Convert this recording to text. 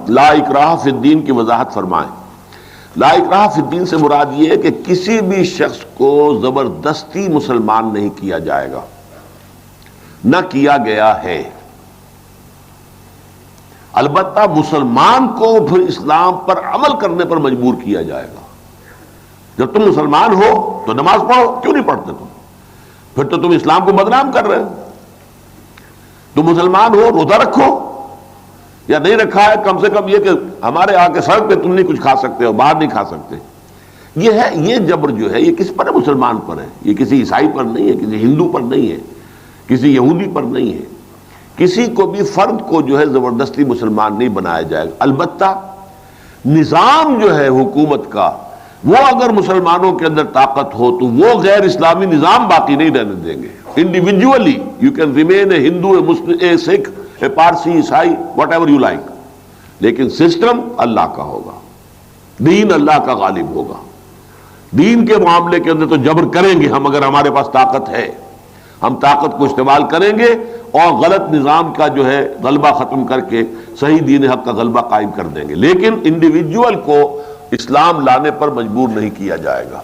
لا اکراہ فی الدین کی وضاحت فرمائیں۔ لا اکراہ فی الدین سے مراد یہ ہے کہ کسی بھی شخص کو زبردستی مسلمان نہیں کیا جائے گا، نہ کیا گیا ہے۔ البتہ مسلمان کو پھر اسلام پر عمل کرنے پر مجبور کیا جائے گا۔ جب تم مسلمان ہو تو نماز پڑھو، کیوں نہیں پڑھتے تم؟ پھر تو تم اسلام کو بدنام کر رہے ہو۔ تم مسلمان ہو، روزہ رکھو، یا نہیں رکھا ہے کم سے کم یہ کہ ہمارے آ کے سڑک پہ تم نہیں کچھ کھا سکتے ہو، باہر نہیں کھا سکتے۔ یہ ہے، یہ جبر جو ہے یہ کس پر ہے؟ مسلمان پر ہے۔ یہ کسی عیسائی پر نہیں ہے، کسی ہندو پر نہیں ہے، کسی یہودی پر نہیں ہے۔ کسی کو بھی فرد کو جو ہے زبردستی مسلمان نہیں بنایا جائے گا۔ البتہ نظام جو ہے حکومت کا، وہ اگر مسلمانوں کے اندر طاقت ہو تو وہ غیر اسلامی نظام باقی نہیں رہنے دیں گے۔ Individually you can remain a Hindu, a Muslim, a Sikh, a Parsi, عیسائی، واٹ ایور یو لائک، لیکن سسٹم اللہ کا ہوگا، دین اللہ کا غالب ہوگا۔ دین کے معاملے کے اندر تو جبر کریں گے ہم، اگر ہمارے پاس طاقت ہے ہم طاقت کو استعمال کریں گے اور غلط نظام کا جو ہے غلبہ ختم کر کے صحیح دین حق کا غلبہ قائم کر دیں گے، لیکن انڈیویجول کو اسلام لانے پر مجبور نہیں کیا جائے گا۔